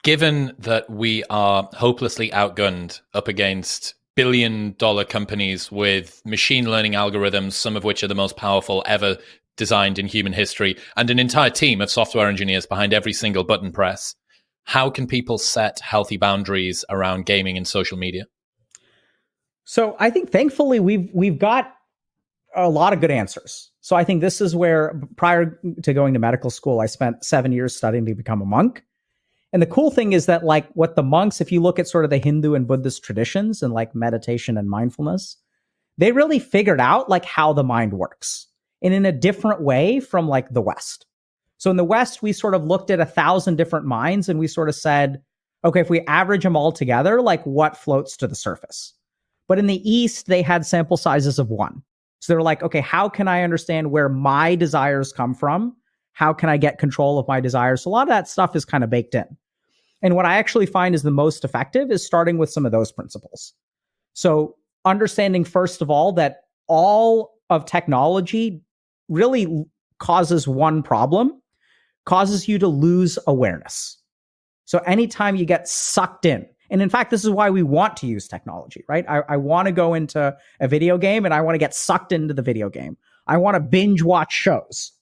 Given that we are hopelessly outgunned up against billion-dollar companies with machine learning algorithms, some of which are the most powerful ever designed in human history, and an entire team of software engineers behind every single button press, how can people set healthy boundaries around gaming and social media? So I think thankfully we've got a lot of good answers. So I think this is where, prior to going to medical school, I spent 7 years studying to become a monk. And the cool thing is that, like, what the monks, if you look at sort of the Hindu and Buddhist traditions and like meditation and mindfulness, they really figured out like how the mind works, and in a different way from like the West. So in the West, we sort of looked at 1,000 different minds and we sort of said, okay, if we average them all together, like what floats to the surface? But in the East, they had sample sizes of one. So they're like, okay, how can I understand where my desires come from? How can I get control of my desires? So a lot of that stuff is kind of baked in. And what I actually find is the most effective is starting with some of those principles. So understanding, first of all, that all of technology really causes one problem, causes you to lose awareness. So anytime you get sucked in, and in fact, this is why we want to use technology, right? I want to go into a video game and I want to get sucked into the video game. I want to binge watch shows.